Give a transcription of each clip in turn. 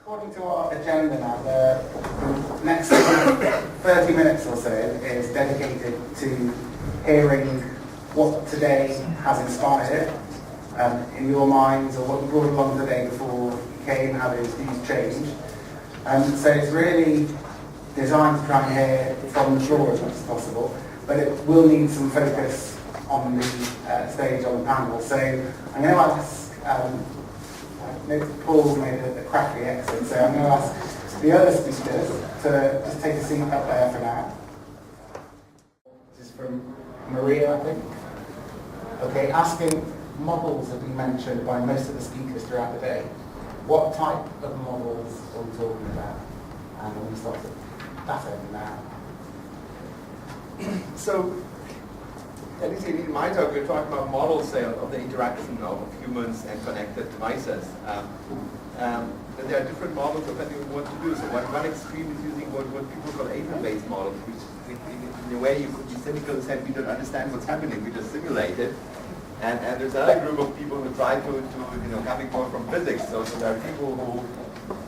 According to our agenda now, the next 30 minutes or so is dedicated to hearing what today has inspired in your minds, or what you brought along today before you came, how those views changed. So it's really designed to try and hear from the floor as much as possible, but it will need some focus on the stage, on the panel. So I'm going to ask, Paul's made a crackly exit, so I'm going to ask the other speakers to just take a seat up there for now. This is from Maria, I think. Okay, asking models have been mentioned by most of the speakers throughout the day. What type of models are we talking about? And we'll start at that end now. So, at least in my talk, we're talking about models of the interaction of humans and connected devices. But there are different models depending on what to do. So one extreme is using what people call agent-based models, which in a way you could be cynical and say we don't understand what's happening, we just simulate it. And there's another group of people who try to coming more from physics. So there are people who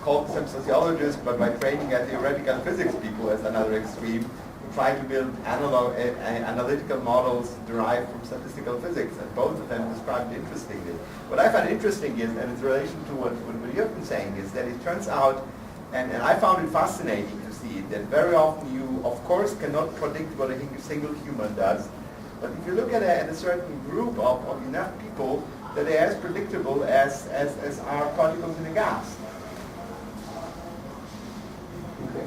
call themselves sociologists, but by training are theoretical physics people as another extreme, who try to build analytical models derived from statistical physics, and both of them described interestingly. What I find interesting is, and in relation to what you have been saying, is that it turns out, and I found it fascinating to see, that very often you, of course, cannot predict what a single human does. But if you look at a certain group of enough people, that they are as predictable as are particles in a gas. Okay.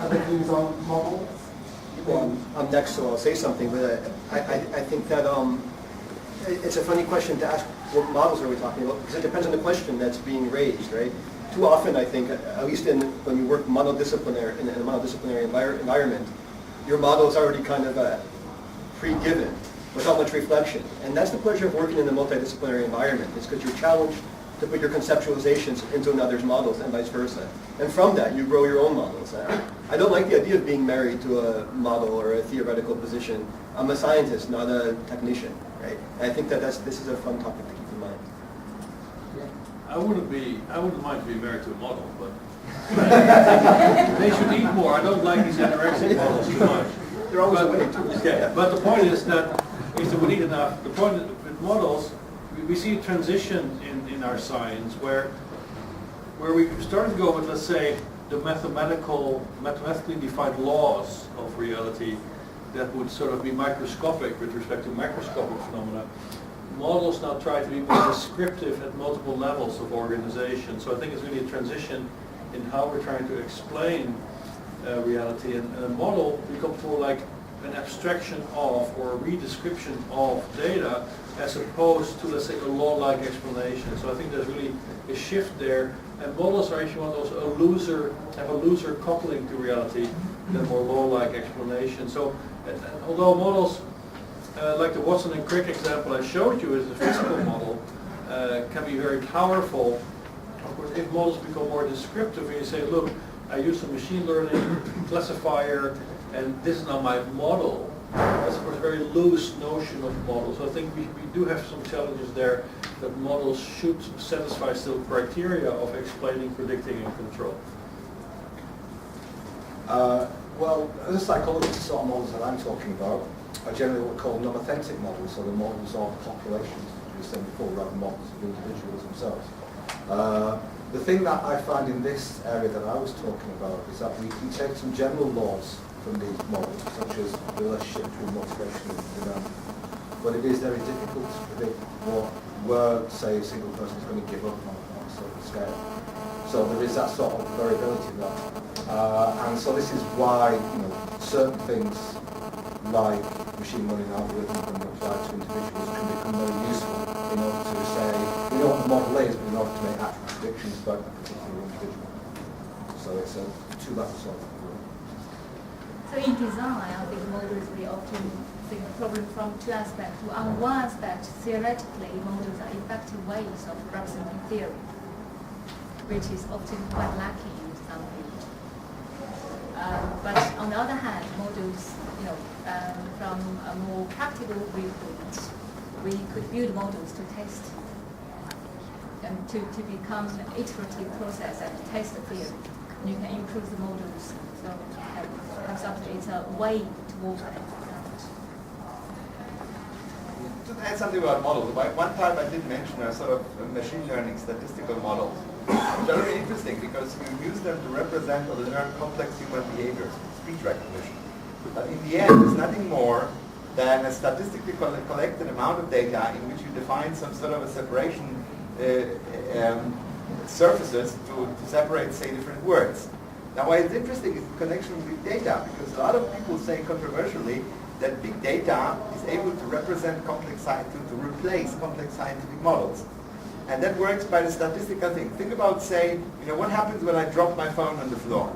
Other views on models? Well, I'm next, so I'll say something, but I think that it's a funny question to ask, what models are we talking about? Because it depends on the question that's being raised, right? Too often, I think, at least when you work monodisciplinary, in a monodisciplinary environment, your model is already kind of pre-given, without much reflection. And that's the pleasure of working in a multidisciplinary environment, is because you're challenged to put your conceptualizations into another's models and vice versa. And from that, you grow your own models. I don't like the idea of being married to a model or a theoretical position. I'm a scientist, not a technician, right? And I think that this is a fun topic to keep in mind. I wouldn't mind being married to a model, but they should eat more. I don't like these anorexic models too much. They're always a winning too. Yeah, but the point is that if we need enough, the point with models, we see a transition in our science where we start to go with, let's say, the mathematically defined laws of reality that would sort of be microscopic with respect to macroscopic phenomena. Models now try to be more descriptive at multiple levels of organization. So I think it's really a transition in how we're trying to explain reality, and a model becomes more like an abstraction of or a redescription of data as opposed to, let's say, a law-like explanation. So I think there's really a shift there, and models are, if you want, also have a looser coupling to reality than more law-like explanation. So although models like the Watson and Crick example I showed you as a physical model can be very powerful, of course, if models become more descriptive and you say, look, I use a machine learning classifier and this is now my model, that's of course a very loose notion of models. So I think we do have some challenges there, that models should satisfy still criteria of explaining, predicting and control. Well, the psychologist sort of models that I'm talking about are generally what we call non-authentic models, so the models of populations, as we said before, rather than models of individuals themselves. The thing that I find in this area that I was talking about is that we can take some general laws from these models, such as the relationship between motivation and demand, but it is very difficult to predict where, say, a single person is going to give up on a certain scale. So there is that sort of variability there. And so this is why certain things like machine learning algorithms when applied to individuals can become very useful in order to say, we know what the model is, but in order to make actual predictions about a particular individual. So it's a two-level sort of approach. So in design, I think models we often think the problem from two aspects. On one aspect, theoretically, models are effective ways of representing theory, which is often quite lacking in some fields. But on the other hand, models, from a more practical viewpoint, we could build models to test to become an iterative process and test the theory. You can improve the models. So it's a way towards it. To add something about models, one time I did mention a sort of machine learning statistical models, which are very interesting because you use them to represent or to learn complex human behaviors, speech recognition. But in the end, it's nothing more than a statistically collected amount of data in which you define some sort of a separation surfaces to separate, say, different words. Now, why it's interesting is the connection with big data, because a lot of people say controversially that big data is able to represent complex science, to replace complex scientific models. And that works by the statistical thing. Think about, say, what happens when I drop my phone on the floor?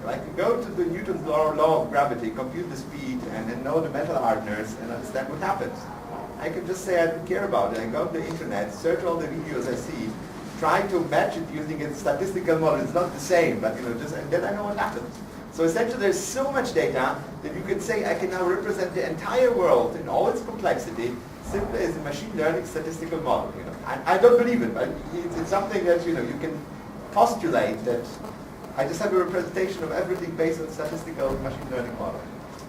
I can go to the Newton's law of gravity, compute the speed, and know the metal hardness, and understand what happens. I can just say I don't care about it. I go to the internet, search all the videos I see, try to match it using a statistical model. It's not the same, but and then I know what happens. So essentially, there's so much data that you can say I can now represent the entire world in all its complexity simply as a machine learning statistical model. I don't believe it, but it's something that you can postulate that. I just have a representation of everything based on statistical machine learning model.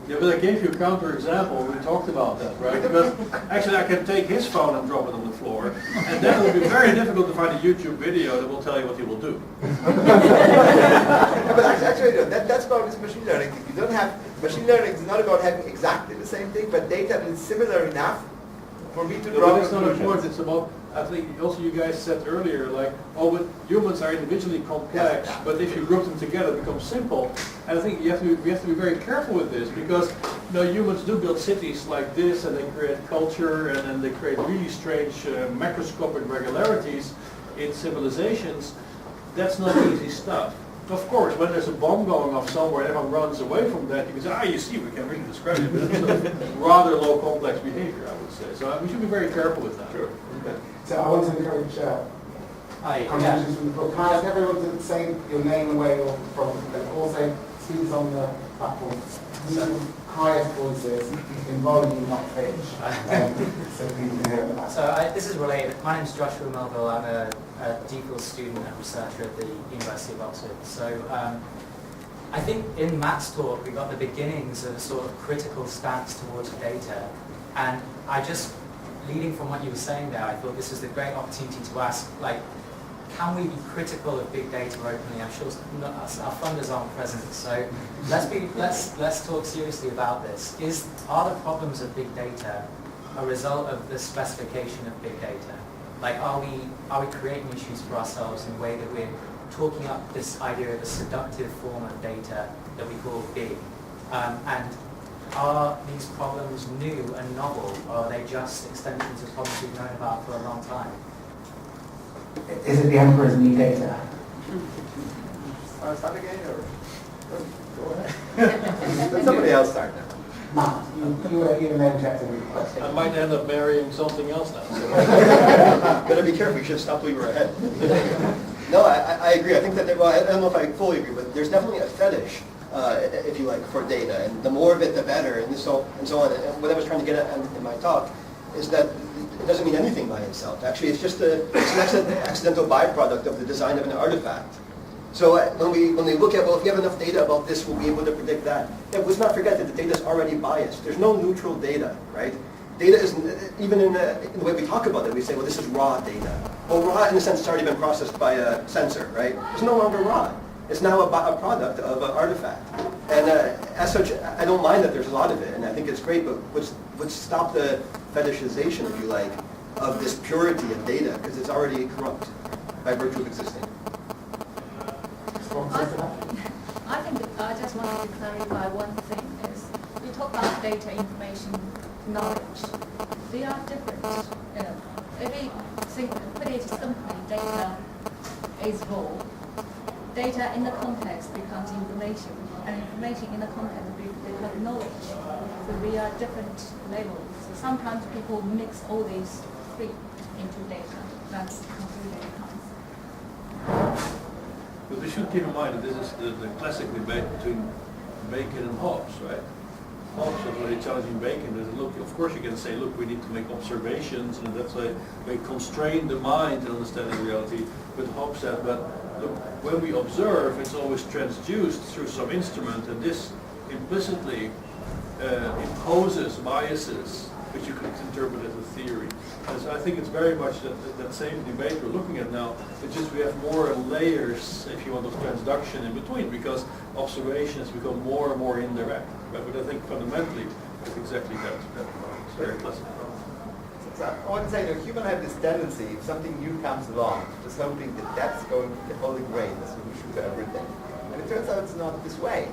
Yeah, but I gave you a counter-example. We talked about that, right? Because actually I can take his phone and drop it on the floor, and then it will be very difficult to find a YouTube video that will tell you what he will do. Yeah, but actually, that's about this machine learning thing. You don't have, machine learning is not about having exactly the same thing, but data that is similar enough for me to draw But it's not conclusions. important. It's about, I think also you guys said earlier, like, but humans are individually complex, Yes. but if you group them together, it becomes simple. And I think we have to be very careful with this, because humans do build cities like this, and they create culture, and then they create really strange macroscopic regularities in civilizations. That's not easy stuff. Of course, when there's a bomb going off somewhere and everyone runs away from that, you can say, you see, we can really describe it. But it's rather low complex behavior, I would say. So we should be very careful with that. Sure. Okay. So I want to encourage contributions from the book. Can I ask everyone to say your name and where you're from? And also, students on the platform, use highest voices in volume, not pitch. So people can hear that. So this is related. My name is Joshua Melville. I'm a DPhil student and researcher at the University of Oxford. So I think in Matt's talk we got the beginnings of a sort of critical stance towards data, and leading from what you were saying there, I thought this was a great opportunity to ask, can we be critical of big data openly? I'm sure our funders aren't present, so let's talk seriously about this. Are the problems of big data a result of the specification of big data? Are we creating issues for ourselves in a way that we're talking up this idea of a seductive form of data that we call big? And are these problems new and novel, or are they just extensions of problems we've known about for a long time? Is it the emperor's new data? Start again, or go ahead. Let somebody else start now. Matt, you were interjecting with a question. I might end up marrying something else now. So. Better be careful, you should stop till you were ahead. No, I agree. I think that, I don't know if I fully agree, but there's definitely a fetish, if you like, for data. And the more of it, the better, and so on. And what I was trying to get at in my talk is that it doesn't mean anything by itself. Actually, it's just an accidental byproduct of the design of an artifact. So when we look at, well, if you have enough data about this, we'll be able to predict that. Yeah, let's not forget that the data is already biased. There's no neutral data, right? Data isn't, even in the way we talk about it, we say, well, this is raw data. Well, raw, in a sense, it's already been processed by a sensor, right? It's no longer raw. It's now a product of an artifact. And as such, I don't mind that there's a lot of it, and I think it's great, but let's stop the fetishization, if you like, of this purity of data, because it's already corrupt by virtue of existing. I think I just wanted to clarify one thing is, we talk about data, information, knowledge. They are different. If we put it simply, data is raw. Data in the context becomes information, and information in the context becomes knowledge. So we are different levels. So sometimes people mix all these three into data. That's the conclusion it comes. But we should keep in mind that this is the classic debate between Bacon and Hobbes, right? Hobbes when he's challenging Bacon is, look, of course you can say, look, we need to make observations, and that's why we constrain the mind in understanding reality. But Hobbes said, but look, when we observe, it's always transduced through some instrument, and this implicitly imposes biases which you can interpret as a theory. And so I think it's very much that same debate we're looking at now. It's just we have more layers, if you want, of transduction in between, because observations become more and more indirect. Right? But I think fundamentally it's exactly that problem. It's very classic problem. So I want to say, humans have this tendency, if something new comes along, just hoping that that's going to be the holy grail, the solution to everything. And it turns out it's not this way.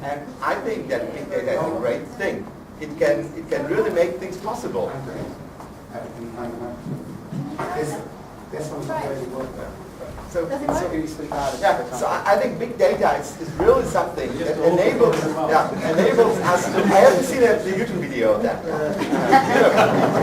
And I think that big data is a great thing. It can really make things possible. This one's really good. So you speak out. yeah, so I think big data is really something that enables us to, I haven't seen the YouTube video of that.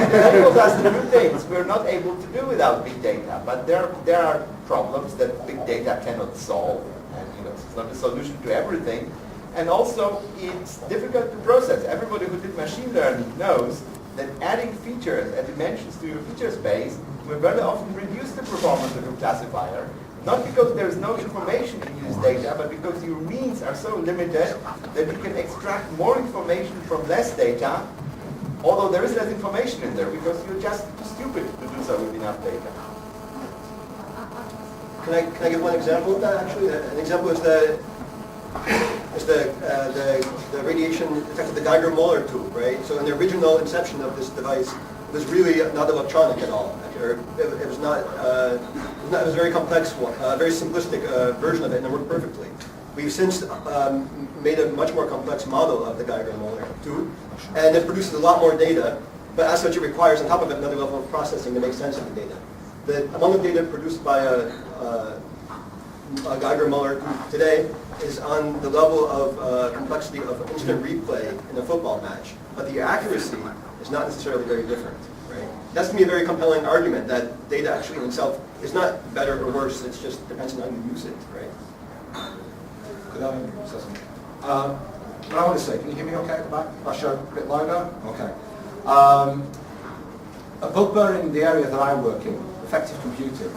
It enables us to do things we're not able to do without big data. But there are problems that big data cannot solve. And it's not a solution to everything. And also, it's difficult to process. Everybody who did machine learning knows that adding features and dimensions to your feature space will very often reduce the performance of your classifier, not because there is no information in used data, but because your means are so limited that you can extract more information from less data, although there is less information in there, because you're just too stupid to do so with enough data. Can I give one example of that, actually? An example is the radiation effect of the Geiger-Moller tube, right? So in the original inception of this device, it was really not electronic at all. It was not. It was a very complex one, a very simplistic version of it, and it worked perfectly. We've since made a much more complex model of the Geiger-Moller tube, and it produces a lot more data. But as such, it requires on top of it another level of processing to make sense of the data. The amount of data produced by a Geiger-Moller tube today is on the level of complexity of instant replay in a football match, but the accuracy is not necessarily very different, right? That's to me a very compelling argument that data actually in itself is not better or worse, it's just depends on how you use it, right? Could I say something? What I want to say, can you hear me okay at the back? If I show a bit louder? Okay. A bugbear in the area that I work in, effective computing,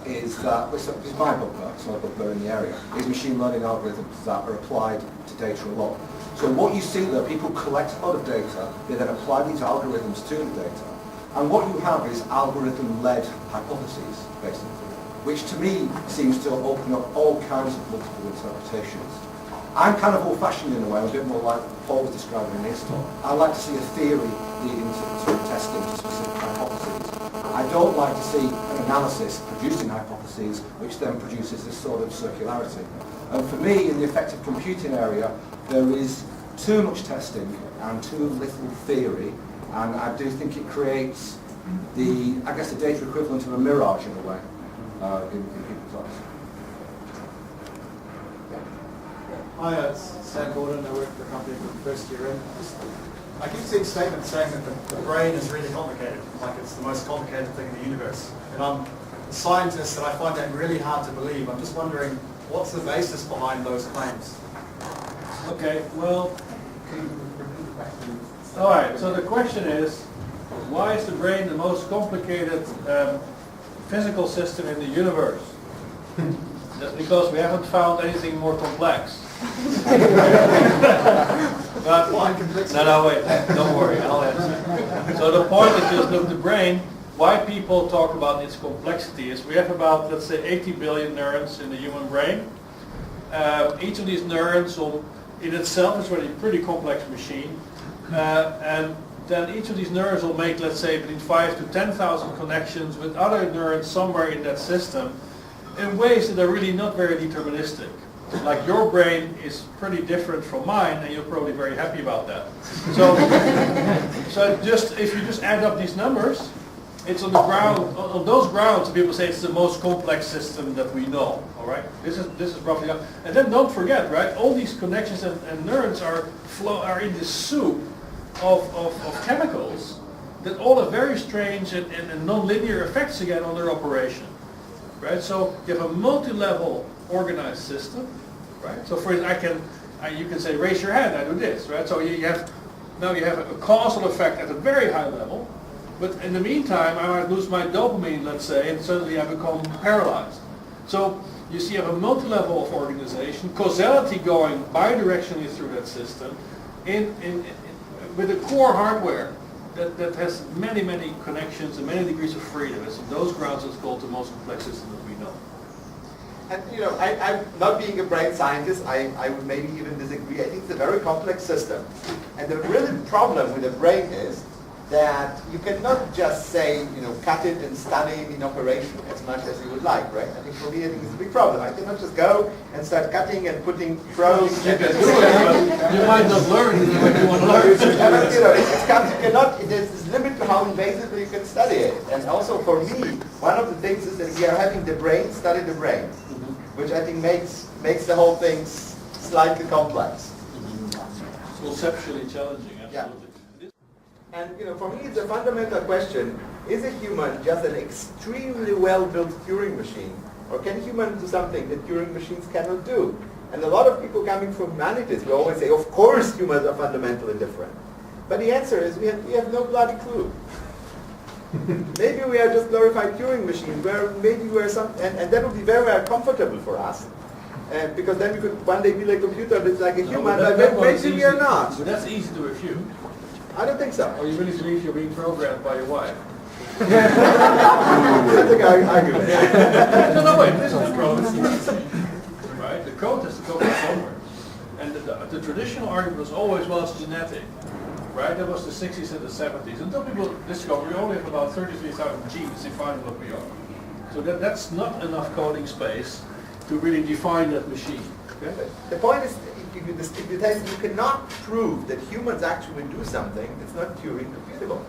is that, this is my bugbear, it's not a bugbear in the area, is machine learning algorithms that are applied to data a lot. So what you see there, people collect a lot of data, they then apply these algorithms to the data, and what you have is algorithm-led hypotheses, basically, which to me seems to open up all kinds of multiple interpretations. I'm kind of old-fashioned in a way, I'm a bit more like Paul was describing in his talk. I like to see a theory leading to testing to specific hypotheses. I don't like to see an analysis producing hypotheses, which then produces this sort of circularity. And for me, in the effective computing area, there is too much testing and too little theory, and I do think it creates the data equivalent of a mirage in a way in people's eyes. Hi, it's Sam Gordon. I work for a company called First Year In. I keep seeing statements saying that the brain is really complicated, like it's the most complicated thing in the universe. And I'm a scientist and I find that really hard to believe. I'm just wondering, what's the basis behind those claims? Okay, well, all right, so the question is, why is the brain the most complicated physical system in the universe? That's because we haven't found anything more complex. But, no, wait, don't worry, I'll answer. So the point is just, look, the brain, why people talk about its complexity is we have about, let's say, 80 billion neurons in the human brain. Each of these neurons in itself is really a pretty complex machine. And then each of these neurons will make, let's say, between 5 to 10,000 connections with other neurons somewhere in that system in ways that are really not very deterministic. Like your brain is pretty different from mine, and you're probably very happy about that. So if you just add up these numbers, it's on the ground, on those grounds, people say it's the most complex system that we know. All right, this is roughly, and then don't forget, right? All these connections and neurons are in this soup of chemicals that all have very strange and non-linear effects again on their operation. Right, so you have a multi-level organized system, right? So for instance, you can say, raise your hand, I do this, right? So you have a causal effect at a very high level, but in the meantime, I might lose my dopamine, let's say, and suddenly I become paralyzed. So you see, you have a multi-level of organization, causality going bidirectionally through that system, with a core hardware that has many, many connections and many degrees of freedom. It's on those grounds it's called the most complex system that we know. And I'm not being a brain scientist, I would maybe even disagree. I think it's a very complex system. And the really problem with the brain is that you cannot just say, cut it and study it in operation as much as you would like, right? I think for me, I think it's a big problem. I cannot just go and start cutting and putting pros. You can do it, but you might not learn what you want to learn. There's this limit to how invasively you can study it. And also for me, one of the things is that we are having the brain study the brain, which I think makes the whole thing slightly complex. Conceptually challenging, absolutely. Yeah. And for me, it's a fundamental question: is a human just an extremely well-built Turing machine, or can humans do something that Turing machines cannot do? And a lot of people coming from humanities will always say, of course humans are fundamentally different. But the answer is we have no bloody clue. Maybe we are just glorified Turing machines, where maybe we're and that would be very, very comfortable for us. Because then we could one day build a computer that's like a human, but maybe we are not. But that's easy to refute. I don't think so. Or you really believe you're being programmed by your wife? That's a good argument. No, wait, this is the problem. Right? The code has to come from somewhere. And the traditional argument was always, well, it's genetic. Right? That was the 60s and the 70s. Until people discovered we only have about 33,000 genes defining what we are. So that's not enough coding space to really define that machine. Okay? The point is, you cannot prove that humans actually do something that's not Turing computable.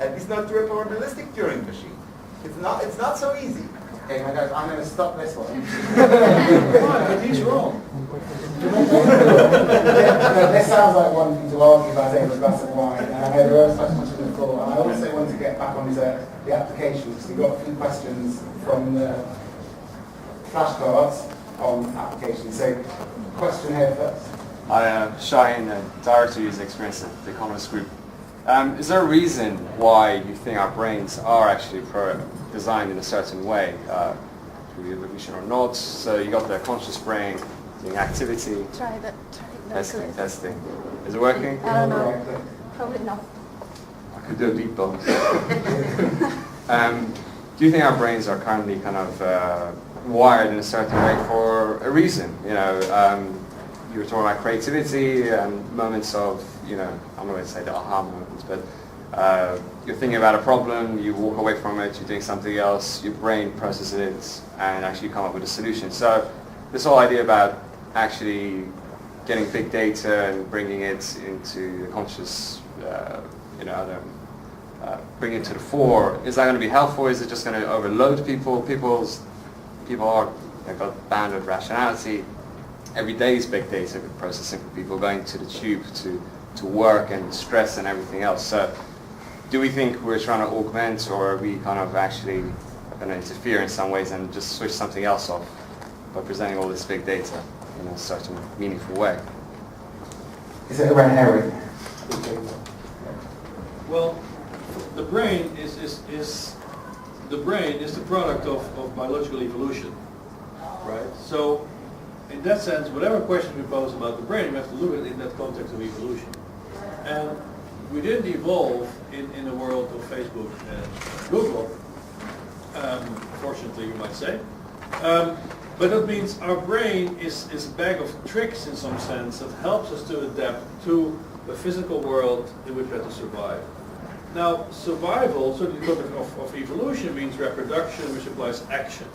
At least not through a probabilistic Turing machine. It's not so easy. Okay, my guys, I'm going to stop this one. Why? But he's wrong. This sounds like one thing to argue about over a glass of wine. And I know there are questions from the floor. And I also want to get back on the applications, because we've got a few questions from the flashcards on applications. So, question here first. Hi, Shaheen, Director of User Experience at the Economist Group. Is there a reason why you think our brains are actually designed in a certain way, through evolution or not? So you got the conscious brain doing activity. Try that. Testing. Is it working? I don't know. Probably not. I could do a beatbox. Do you think our brains are currently kind of wired in a certain way for a reason? You were talking about creativity and moments of, I'm not going to say the aha moments, but you're thinking about a problem, you walk away from it, you're doing something else, your brain processes it, and actually come up with a solution. So this whole idea about actually getting big data and bringing it into the conscious, bring it to the fore, is that going to be helpful? Is it just going to overload people? People have got bound of rationality. Every day is big data processing for people, going to the tube to work and stress and everything else. So do we think we're trying to augment, or are we kind of actually going to interfere in some ways and just switch something else off by presenting all this big data in a certain meaningful way? Is it a red herring? Well, the brain is the product of biological evolution, right? So in that sense, whatever question we pose about the brain, we have to look at it in that context of evolution. And we didn't evolve in the world of Facebook and Google, fortunately you might say. But that means our brain is a bag of tricks in some sense that helps us to adapt to the physical world in which we have to survive. Now, survival, so the context of evolution, means reproduction, which implies action.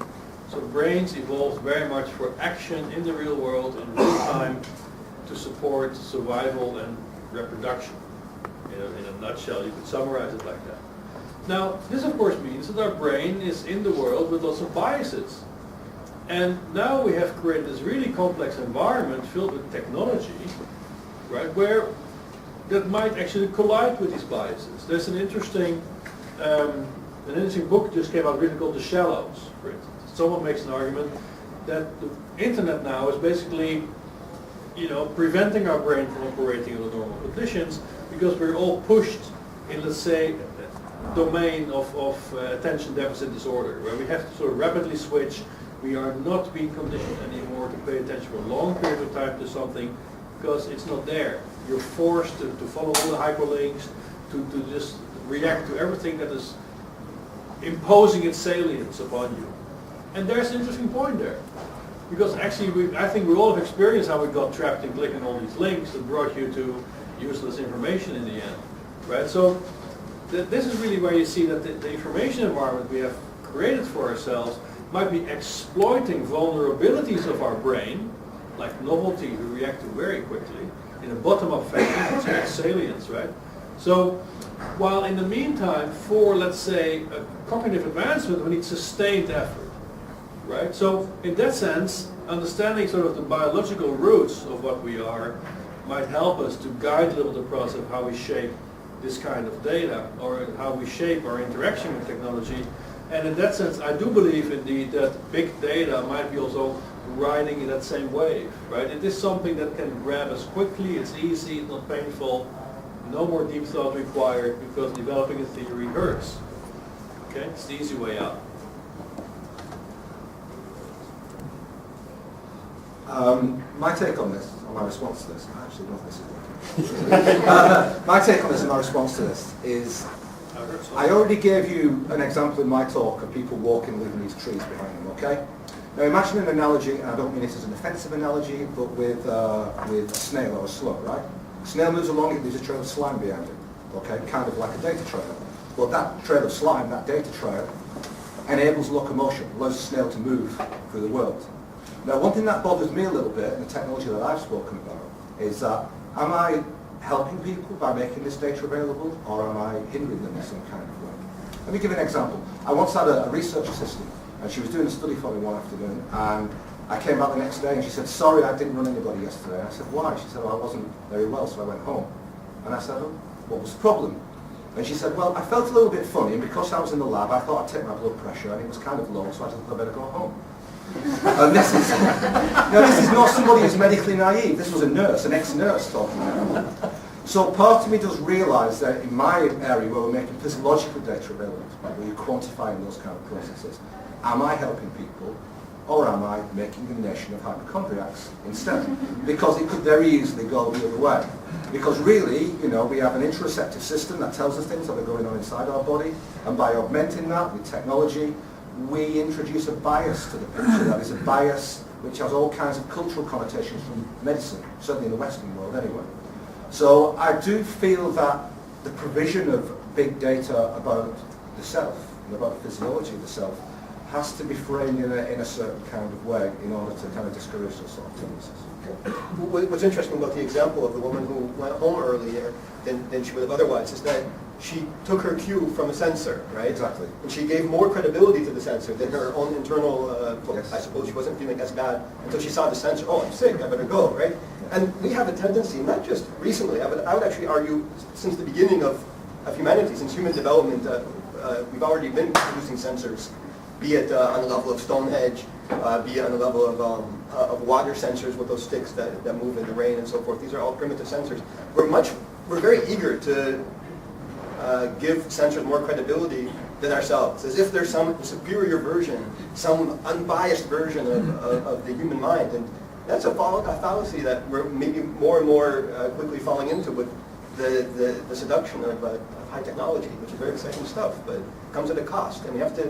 So brains evolved very much for action in the real world, in real time, to support survival and reproduction. In a nutshell, you could summarize it like that. Now, this of course means that our brain is in the world with lots of biases. And now we have created this really complex environment filled with technology, right, where that might actually collide with these biases. There's an interesting book just came out really called The Shallows, for instance. Someone makes an argument that the internet now is basically, preventing our brain from operating under normal conditions, because we're all pushed in, let's say, domain of attention deficit disorder, where we have to sort of rapidly switch. We are not being conditioned anymore to pay attention for a long period of time to something, because it's not there. You're forced to follow all the hyperlinks, to just react to everything that is imposing its salience upon you. And there's an interesting point there. Because actually, I think we all have experienced how we got trapped in clicking all these links that brought you to useless information in the end, right? So this is really where you see that the information environment we have created for ourselves might be exploiting vulnerabilities of our brain, like novelty we react to very quickly, in a bottom-up fashion, it's called salience, right? So while in the meantime, for, let's say, a cognitive advancement, we need sustained effort. Right? So in that sense, understanding sort of the biological roots of what we are might help us to guide a little the process of how we shape this kind of data, or how we shape our interaction with technology. And in that sense, I do believe indeed that big data might be also riding in that same wave. Right? It is something that can grab us quickly, it's easy, it's not painful, no more deep thought required, because developing a theory hurts. Okay? It's the easy way out. My take on this, or my response to this, I actually don't know if this is working. My take on this and my response to this is, I already gave you an example in my talk of people walking, leaving these trees behind them, okay? Now imagine an analogy, and I don't mean it as an offensive analogy, but with a snail or a slug, right? A snail moves along, it leaves a trail of slime behind it, okay? Kind of like a data trail. But that trail of slime, that data trail, enables locomotion, allows the snail to move through the world. Now, one thing that bothers me a little bit in the technology that I've spoken about is that, am I helping people by making this data available, or am I hindering them in some kind of way? Let me give you an example. I once had a research assistant, and she was doing a study for me one afternoon, and I came back the next day and she said, sorry, I didn't run anybody yesterday. I said, why? She said, well, I wasn't very well, so I went home. And I said, oh, what was the problem? And she said, well, I felt a little bit funny, and because I was in the lab, I thought I'd take my blood pressure, and it was kind of low, so I just thought I'd better go home. And this is not somebody who's medically naive. This was a nurse, an ex-nurse talking now. So part of me does realise that in my area where we're making physiological data available, where you're quantifying those kind of processes, am I helping people, or am I making a nation of hypochondriacs instead? Because it could very easily go the other way. Because really, we have an interoceptive system that tells us things that are going on inside our body, and by augmenting that with technology, we introduce a bias to the picture. That is a bias which has all kinds of cultural connotations from medicine, certainly in the Western world anyway. So I do feel that the provision of big data about the self and about the physiology of the self has to be framed in a certain kind of way in order to kind of discourage those sort of tendencies. What's interesting about the example of the woman who went home earlier than she would have otherwise is that she took her cue from a sensor, right? Exactly. And she gave more credibility to the sensor than her own internal, Yes. I suppose she wasn't feeling as bad until she saw the sensor. Oh, I'm sick, I better go, right? And we have a tendency, not just recently, I would actually argue since the beginning of humanity, since human development, we've already been producing sensors, be it on the level of Stonehenge, be it on the level of water sensors with those sticks that move in the rain and so forth. These are all primitive sensors. We're very eager to give sensors more credibility than ourselves, as if there's some superior version, some unbiased version of the human mind. And that's a fallacy that we're maybe more and more quickly falling into with the seduction of high technology, which is very exciting stuff, but it comes at a cost. And we have to,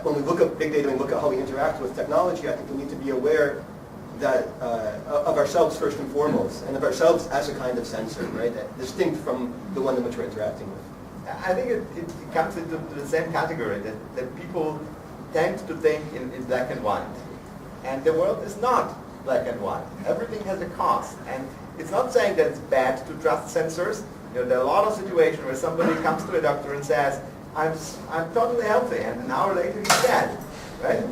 when we look at big data and look at how we interact with technology, I think we need to be aware that of ourselves first and foremost, and of ourselves as a kind of sensor, right? Distinct from the one in which we're interacting with. I think it comes into the same category, that people tend to think in black and white. And the world is not black and white. Everything has a cost. And it's not saying that it's bad to trust sensors. There are a lot of situations where somebody comes to a doctor and says, I'm totally healthy, and an hour later he's dead. Right?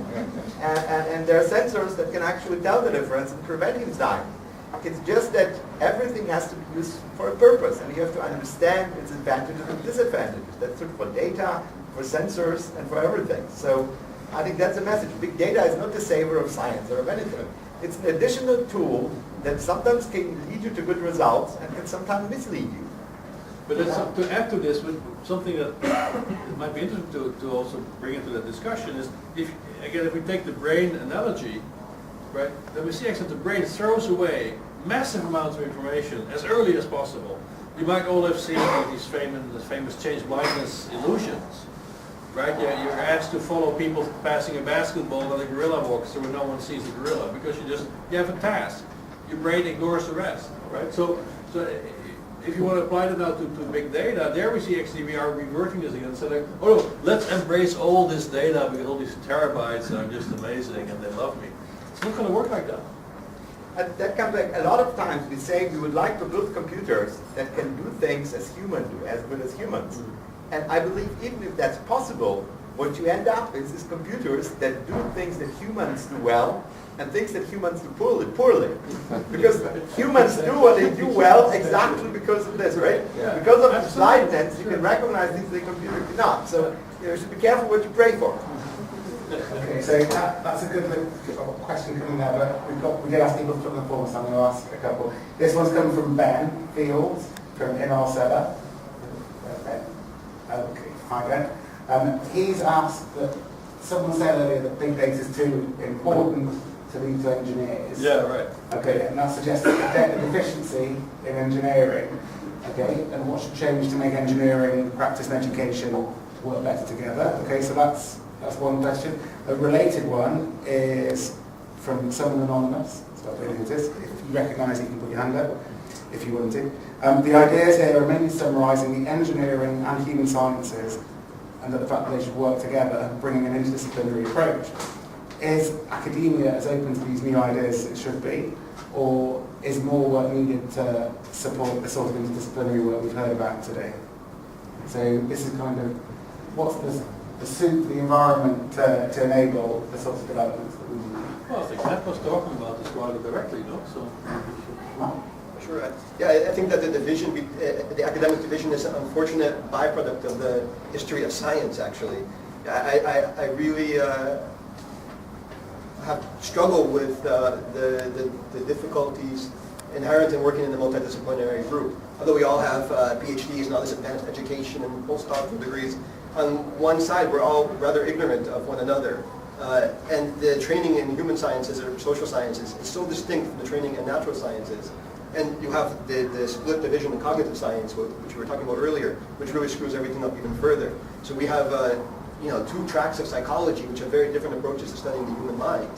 And there are sensors that can actually tell the difference and prevent him dying. It's just that everything has to be used for a purpose, and you have to understand its advantages and disadvantages. That's true for data, for sensors, and for everything. So I think that's a message. Big data is not the savior of science or of anything. It's an additional tool that sometimes can lead you to good results and can sometimes mislead you. But to add to this, with something that might be interesting to also bring into the discussion is, if we take the brain analogy, right, then we see actually the brain throws away massive amounts of information as early as possible. You might all have seen these famous change blindness illusions, right? You're asked to follow people passing a basketball and a gorilla walks through and no one sees the gorilla because you have a task. Your brain ignores the rest, right? So if you want to apply that now to big data, there we see actually we are reverting this again. So like, oh, let's embrace all this data because all these terabytes are just amazing and they love me. It's not going to work like that. And that comes back, a lot of times we say we would like to build computers that can do things as humans do, as good as humans. And I believe even if that's possible, what you end up with is computers that do things that humans do well and things that humans do poorly. Because humans do what they do well exactly because of this, right? Yeah. Because of this blindness, you can recognize things the computer cannot. So you should be careful what you pray for. Okay, so that's a good question coming there, but we did ask people from the forum, so I'm going to ask a couple. This one's coming from Ben Fields from InRSEBA. Okay, hi Ben. He's asked that someone said earlier that big data is too important to leave to engineers. Yeah, right. Okay, and that suggests that data deficiency in engineering. Okay, and what should change to make engineering, practice and education work better together? Okay, so that's one question. A related one is from someone anonymous. So I believe it is. If you recognise it, you can put your hand up if you want to. The ideas here are mainly summarising the engineering and human sciences and that the fact that they should work together, bringing an interdisciplinary approach. Is academia as open to these new ideas as it should be, or is more work needed to support the sort of interdisciplinary work we've heard about today? So this is kind of what's the suit, the environment to enable the sorts of developments that we need. Well, I think Matt was talking about this rather directly, no? So. Sure. Yeah, I think that the division, the academic division, is an unfortunate byproduct of the history of science. Actually, I really have struggled with the difficulties inherent in working in a multidisciplinary group. Although we all have PhDs and all this advanced education and postdoctoral degrees, on one side we're all rather ignorant of one another. And the training in human sciences or social sciences is so distinct from the training in natural sciences. And you have the split division in cognitive science, which we were talking about earlier, which really screws everything up even further. So we have two tracks of psychology, which have very different approaches to studying the human mind.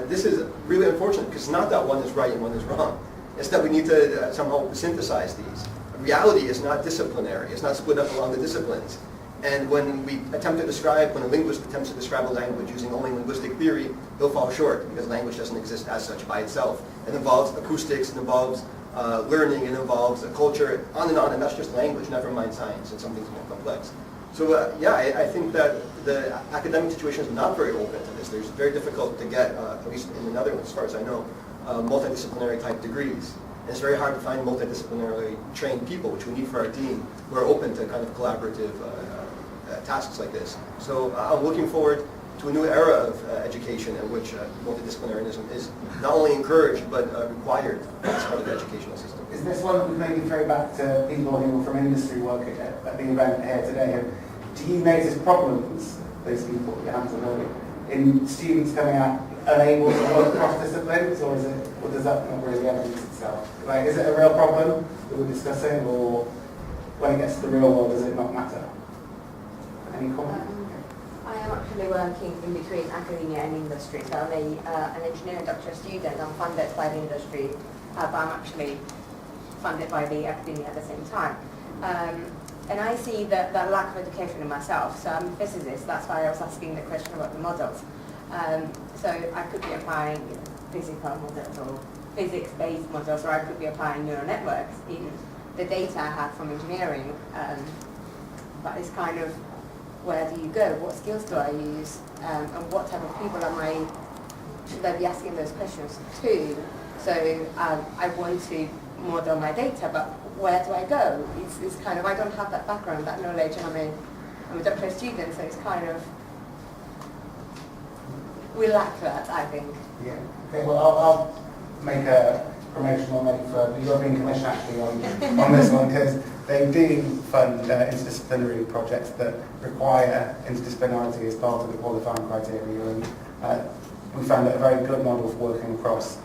This is really unfortunate, because it's not that one is right and one is wrong. It's that we need to somehow synthesize these. Reality is not disciplinary. It's not split up along the disciplines. And when a linguist attempts to describe a language using only linguistic theory, he'll fall short, because language doesn't exist as such by itself. It involves acoustics, it involves learning, it involves a culture, on, and that's just language, never mind science, and some things more complex. So I think that the academic situation is not very open to this. It's very difficult to get, at least in the Netherlands, as far as I know, multidisciplinary type degrees. And it's very hard to find multidisciplinarily trained people, which we need for our team, who are open to kind of collaborative tasks like this. So I'm looking forward to a new era of education in which multidisciplinarism is not only encouraged but required as part of the educational system. Is this one that would maybe throw back to people who are from industry working at the event here today? Do you notice problems, those people put your hands on earlier, in students coming out unable to work across disciplines, or does that not really evidence itself? Like, is it a real problem that we're discussing, or when it gets to the real world, does it not matter? Any comment? I am actually working in between academia and industry, so I'm an engineering doctoral student. I'm funded by the industry, but I'm actually funded by the academia at the same time. And I see that lack of education in myself. So I'm a physicist, that's why I was asking the question about the models. So I could be applying physical models or physics-based models, or I could be applying neural networks in the data I have from engineering. But it's kind of, where do you go? What skills do I use? And what type of people should I be asking those questions to? So I want to model my data, but where do I go? It's kind of, I don't have that background, that knowledge, and I'm a doctoral student, so it's kind of, We lack that, I think. Yeah. Okay, well, I'll make a promotional note for the European Commission actually on this one, because they do fund interdisciplinary projects that require interdisciplinarity as part of the qualifying criteria, and we found it a very good model for working across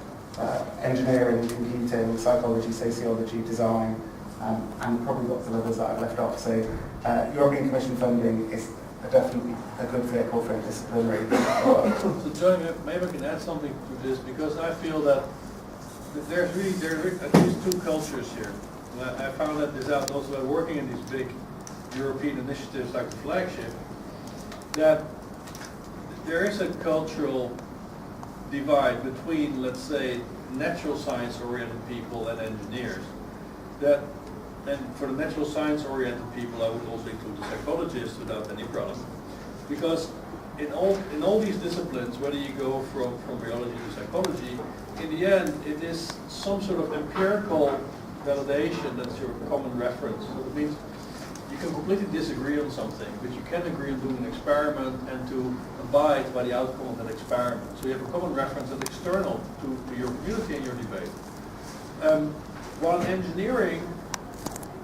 engineering, computing, psychology, sociology, design, and probably lots of others that I've left off. So European Commission funding is definitely a good vehicle for interdisciplinary work. So Johnny, maybe I can add something to this, because I feel that there are at least two cultures here. I found that this out also by working in these big European initiatives like the flagship, that there is a cultural divide between, let's say, natural science-oriented people and engineers. And for the natural science-oriented people, I would also include the psychologists without any problem. Because in all these disciplines, whether you go from biology to psychology, in the end, it is some sort of empirical validation that's your common reference. So it means you can completely disagree on something, but you can agree on doing an experiment and to abide by the outcome of that experiment. So you have a common reference that's external to your community and your debate. While in engineering,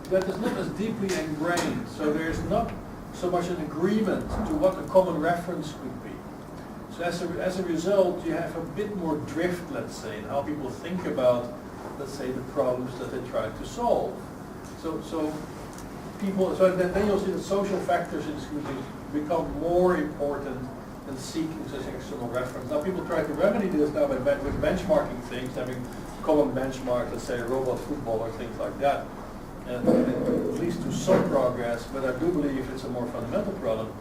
that is not as deeply ingrained, so there's not so much an agreement to what a common reference could be. So as a result, you have a bit more drift, let's say, in how people think about, let's say, the problems that they try to solve. So then you'll see that social factors in schools become more important than seeking such external reference. Now people try to remedy this now with benchmarking things, having common benchmarks, let's say robot football or things like that. And it leads to some progress, but I do believe it's a more fundamental problem.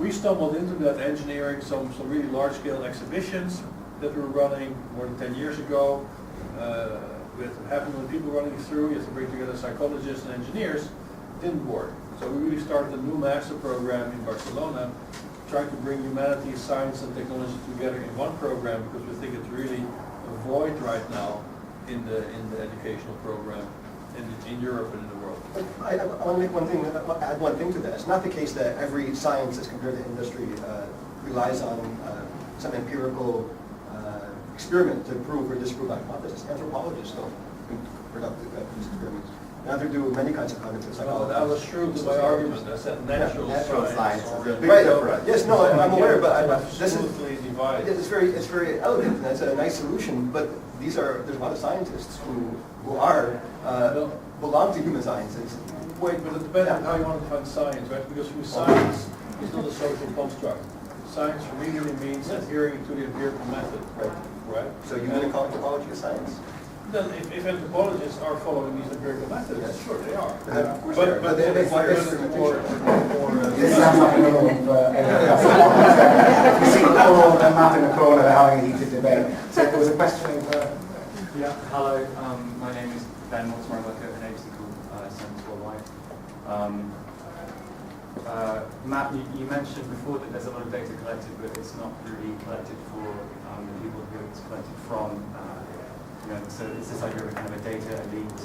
We stumbled into that engineering some really large-scale exhibitions that we were running more than 10 years ago. With half a million people running through, you have to bring together psychologists and engineers. Didn't work. So we really started a new master program in Barcelona, trying to bring humanities, science, and technology together in one program, because we think it's really a void right now in the educational program in Europe and in the world. I want to make add one thing to that. It's not the case that every science as compared to industry relies on some empirical experiment to prove or disprove a hypothesis. Anthropologists don't conduct these experiments. Neither do many kinds of cognitive psychology. I was true to my argument. I said natural science. Right. Yes, no, I'm aware, but this is divided. it's very elegant, and that's a nice solution. But there's a lot of scientists who belong to human sciences. Wait, but it depends on how you want to define science, right? Because for science is not a social construct. Science really means adhering to the empirical method, right? So you want to call anthropology a science? Then if anthropologists are following these empirical methods, Yes. sure they are. Of course they are. But they they require more This sounds like a rule for you see Paul and Matt in the corner, they're having a heated debate. So there was a question over... Yeah, hello, my name is Ben Mortimer. I work at an agency called Sensorism. Matt, you mentioned before that there's a lot of data collected, but it's not really collected for the people who it's collected from. So it's this idea of a kind of a data elite.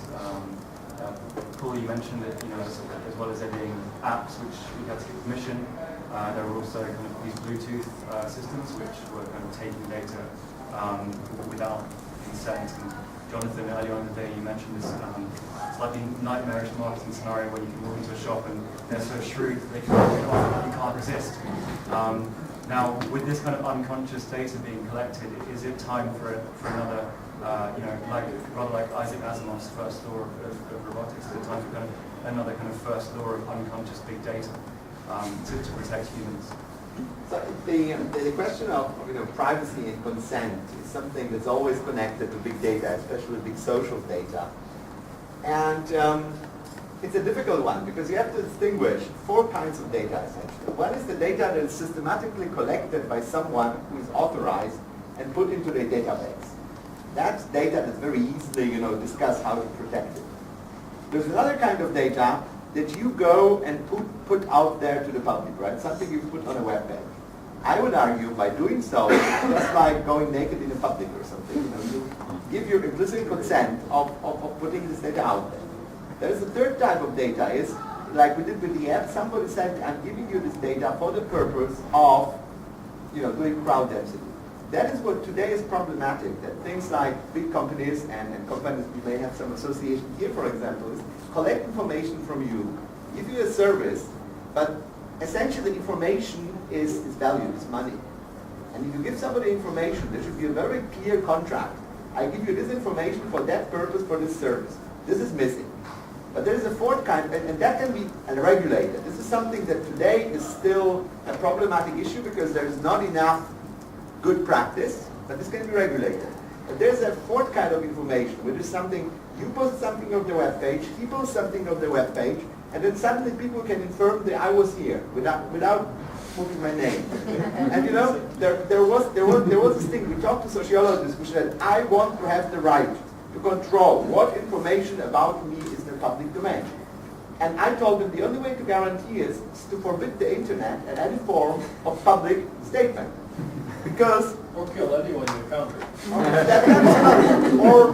Paul, you mentioned that as well as there being apps which we had to get permission, there were also kind of these Bluetooth systems which were kind of taking data without consent. And Jonathan, earlier on in the day, you mentioned this slightly nightmarish marketing scenario where you can walk into a shop and they're so shrewd that they can rip it off and you can't resist. Now, with this kind of unconscious data being collected, is it time for another, rather like Isaac Asimov's first law of robotics, is it time for kind of another kind of first law of unconscious big data to protect humans? So the question of privacy and consent is something that's always connected to big data, especially big social data. And it's a difficult one because you have to distinguish 4 kinds of data essentially. One is the data that is systematically collected by someone who is authorized and put into the database. That's data that's very easily discussed how to protect it. There's another kind of data that you go and put out there to the public, right? Something you put on a web page. I would argue by doing so, just like going naked in the public or something, you give your implicit consent of putting this data out there. There's a third type of data, is like we did with the app, somebody said, I'm giving you this data for the purpose of doing crowd density. That is what today is problematic, that things like big companies and companies we may have some association here, for example, is collect information from you, give you a service, but essentially information is value, is money. And if you give somebody information, there should be a very clear contract. I give you this information for that purpose, for this service. This is missing. But there is a fourth kind, and that can be regulated. This is something that today is still a problematic issue because there is not enough good practice, but this can be regulated. But there's a fourth kind of information, which is something, you post something on the web page, he posts something on the web page, and then suddenly people can infer that I was here without putting my name. And there was this thing, we talked to sociologists who said, I want to have the right to control what information about me is in the public domain. And I told them the only way to guarantee is to forbid the internet and any form of public statement. Because or kill anyone you encounter. Or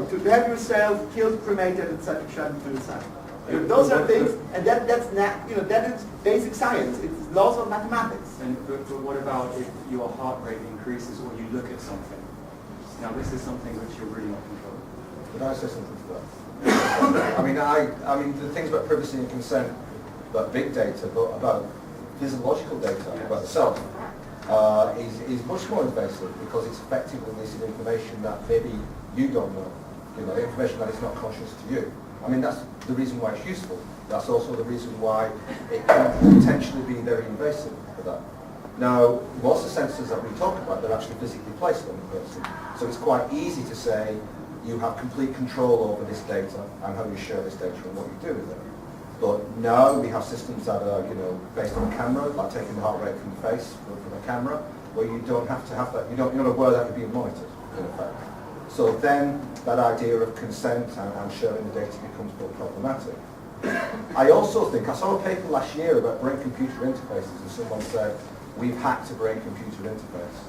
to have yourself killed, cremated, and such suicide. Those are things, and that is basic science. It's laws of mathematics. But what about if your heart rate increases or you look at something? Now this is something which you're really not controlling. Could I say something to that? I mean, the things about privacy and consent, about big data, but about physiological data, about the self, is much more invasive because it's effectively releasing information that maybe you don't know. Information that is not conscious to you. I mean, that's the reason why it's useful. That's also the reason why it can potentially be very invasive for that. Now, most of the sensors that we talk about, they're actually physically placed on the person. So it's quite easy to say you have complete control over this data and how you share this data and what you do with it. But now we have systems that are, based on a camera, like taking the heart rate from the face from a camera, where you don't have to have that, you're not aware that you're being monitored, in effect. So then that idea of consent and sharing the data becomes more problematic. I also think, I saw a paper last year about brain-computer interfaces, and someone said, we've hacked a brain-computer interface.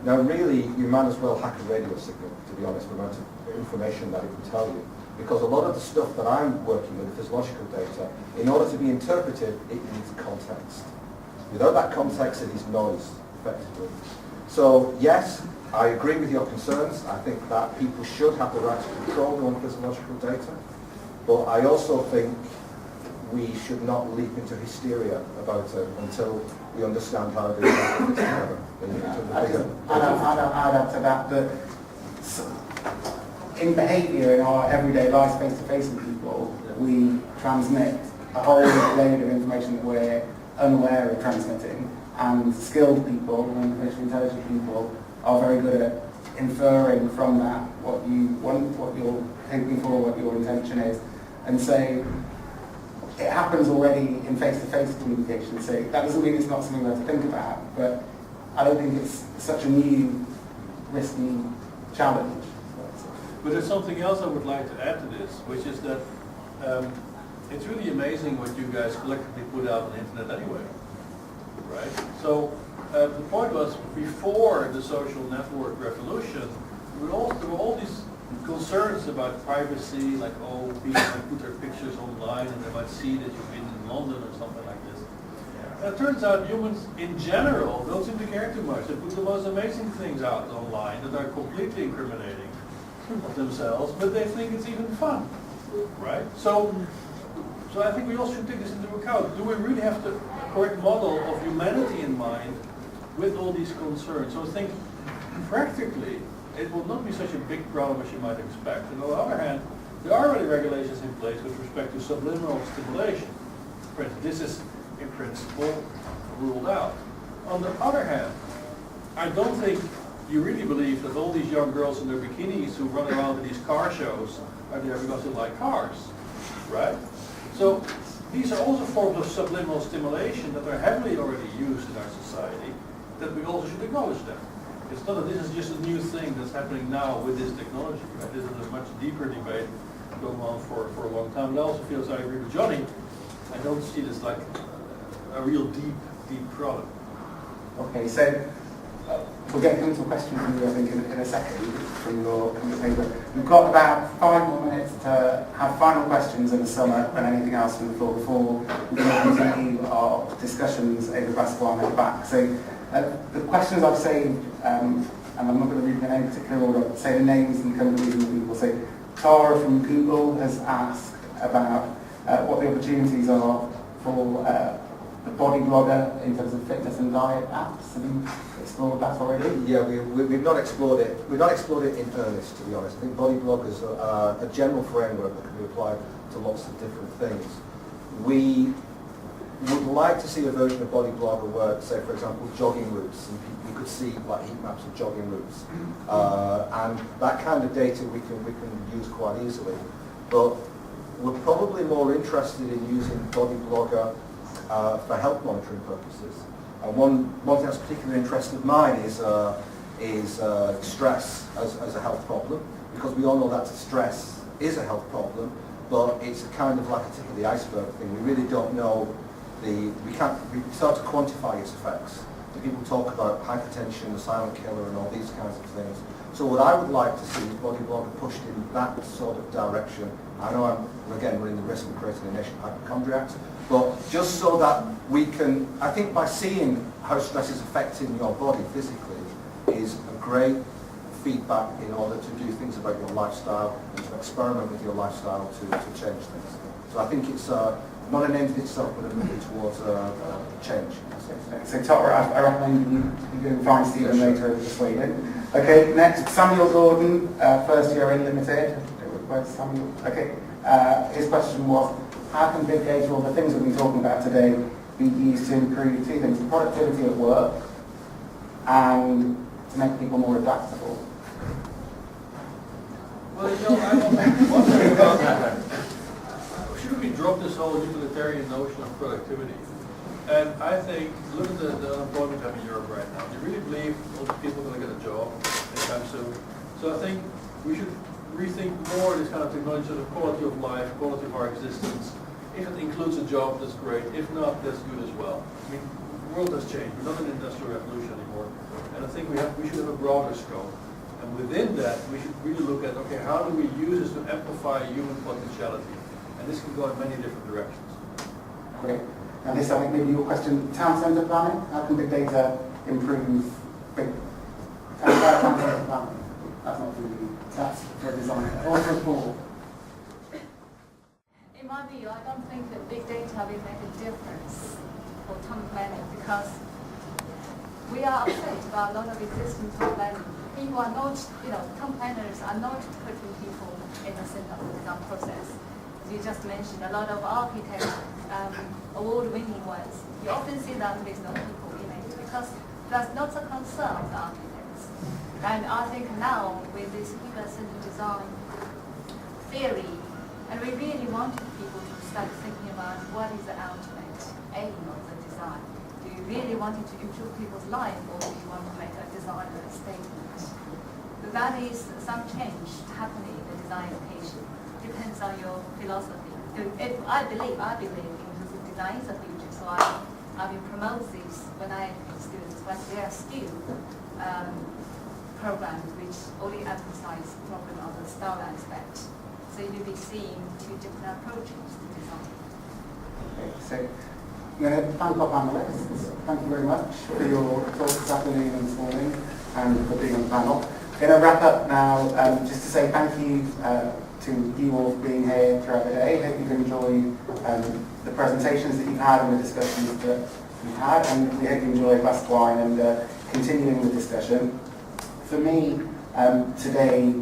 Now really, you might as well hack a radio signal, to be honest, with the amount of information that it can tell you. Because a lot of the stuff that I'm working with, the physiological data, in order to be interpreted, it needs context. Without that context, it is noise, effectively. So yes, I agree with your concerns. I think that people should have the right to control their own physiological data. But I also think we should not leap into hysteria about it until we understand how they fit together. I'd add to that in behaviour in our everyday lives, face-to-face with people, we transmit a whole load of information that we're unaware of transmitting. And skilled people, and artificially intelligent people, are very good at inferring from that what you want, what you're hoping for, what your intention is. And so it happens already in face-to-face communication, so that doesn't mean it's not something we have to think about, but I don't think it's such a new, risky challenge. But there's something else I would like to add to this, which is that it's really amazing what you guys collectively put out on the internet anyway, right? So the point was, before the social network revolution, there were all these concerns about privacy, like, oh, people might put their pictures online and they might see that you've been in London or something like this. And it turns out humans in general don't seem to care too much. They put the most amazing things out online that are completely incriminating of themselves, but they think it's even fun, right? So I think we also should take this into account. Do we really have the correct model of humanity in mind with all these concerns? So I think practically it will not be such a big problem as you might expect. And on the other hand, there are already regulations in place with respect to subliminal stimulation. For instance, this is in principle ruled out. On the other hand, I don't think you really believe that all these young girls in their bikinis who run around in these car shows are there because they like cars, right? So these are also forms of subliminal stimulation that are heavily already used in our society, that we also should acknowledge them. It's not that this is just a new thing that's happening now with this technology, right? This is a much deeper debate going on for a long time. But I also feel, as I agree with Johnny, I don't see this like a real deep problem. Okay, so we'll get into a question from you, I think, in a second from your paper. We've got about 5 more minutes to have final questions in the summer and anything else from the floor before we can continue our discussions over glass of wine at the back. So The questions I've saved, and I'm not going to read them in any particular order, but say the names and companies and people. So Tara from Google has asked about what the opportunities are for the body blogger in terms of fitness and diet apps. Have you explored that already? Yeah, we've not explored it. We've not explored it in earnest, to be honest. I think body bloggers are a general framework that can be applied to lots of different things. We would like to see a version of body blogger where, say, for example, jogging routes, and you could see like heat maps of jogging routes, and that kind of data we can use quite easily. But we're probably more interested in using body blogger for health monitoring purposes. And one thing that's particularly interested mine is stress as a health problem, because we all know that stress is a health problem, but it's kind of like a tip of the iceberg thing. We really don't know we start to quantify its effects. The people talk about hypertension, the silent killer, and all these kinds of things. So what I would like to see is body blogger pushed in that sort of direction. I know we're running the risk of creating a nation of hypochondriacs, but just so that we can, I think by seeing how stress is affecting your body physically is a great feedback in order to do things about your lifestyle and to experiment with your lifestyle to change things. So I think it's not an end in itself, but a movement towards change. So Tara, I recommend you go and find Stephen later over persuading. Okay, next, Samuel Gordon, first year in limited. Samuel. Okay, his question was, how can big data, or the things we've been talking about today, be used to improve two things, productivity at work and to make people more adaptable? Well, I'm wondering about that. Should we drop this whole utilitarian notion of productivity? And I think, look at the unemployment we have in Europe right now. Do you really believe all the people are going to get a job anytime soon? So I think we should rethink more this kind of technology, of quality of life, quality of our existence. If it includes a job, that's great. If not, that's good as well. I mean, the world has changed. We're not in an industrial revolution anymore. And I think we should have a broader scope. And within that, we should really look at, okay, how do we use this to amplify human potentiality? And this can go in many different directions. Great. And this, I think, maybe your question, town centre planning. How can big data improve town centre planning? That's not for you. That's for a designer or for a board. In my view, I don't think that big data will make a difference for town planning, because we are upset about a lot of existing town planning. People are not, town planners are not putting people in the center of the design process. As you just mentioned, a lot of architects, award-winning ones, you often see them with no people in it, because there's not a concern of the architects. And I think now, with this people-centered design theory, and we really wanted people to start thinking about what is the ultimate aim of the design. Do you really want it to improve people's life, or do you want to make a design statement? That is some change happening in the design education. Depends on your philosophy. I believe inclusive design is the future, so I will promote this when I teach students, but there are still programs which only emphasize problem of the style aspect. So you'll be seeing two different approaches to design. Okay, so I'm going to thank our panelists. Thank you very much for your talk this afternoon and this morning, and for being on the panel. I'm going to wrap up now, just to say thank you to you all for being here throughout the day. I hope you've enjoyed the presentations that you've had and the discussions that we've had, and we hope you enjoy a glass of wine and continuing the discussion. For me, today,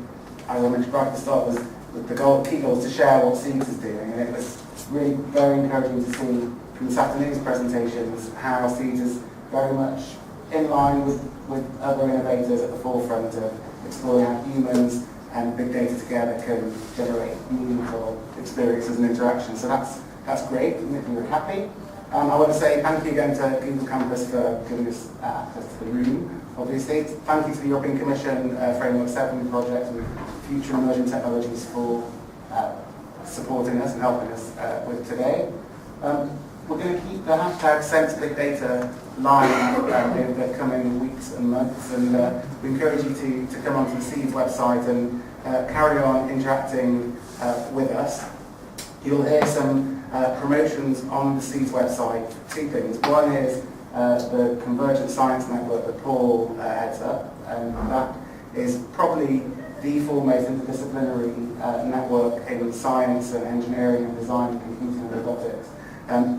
as I mentioned right at the start, was the key goal was to share what Seeds is doing, and it was really very encouraging to see from this afternoon's presentations how Seeds is very much in line with other innovators at the forefront of exploring how humans and big data together can generate meaningful experiences and interactions. So that's great, and we're happy. I want to say thank you again to Google Campus for giving us access to the room, obviously. Thank you to the European Commission Framework 7 project and Future Emerging Technologies for supporting us and helping us with today. We're going to keep the hashtag #SenseBigData live in the coming weeks and months, and we encourage you to come onto the Seeds website and carry on interacting with us. You'll hear some promotions on the Seeds website. Two things. One is the Convergent Science Network that Paul heads up, and that is probably the foremost interdisciplinary network in science and engineering and design and computing and robotics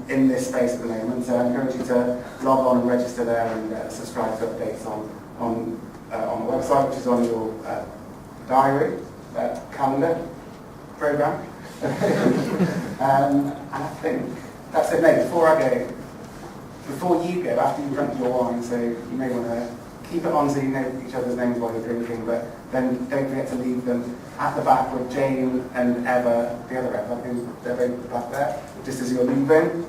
in this space at the moment. So I encourage you to log on and register there and subscribe to updates on the website, which is on your diary, calendar, program. And I think that's it. No, before you go, after you've drunk your wine, so you may want to keep it on so you know each other's names while you're drinking, but then don't forget to leave them at the back with Jane and Eva, the other Eva, who they're both back there, just as you're leaving.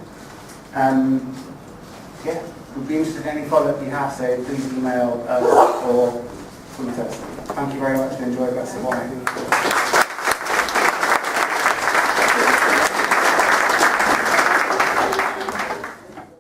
Yeah, we'd be interested in any follow-up you have, so please email us or tweet us. Thank you very much and enjoy the rest of the wine.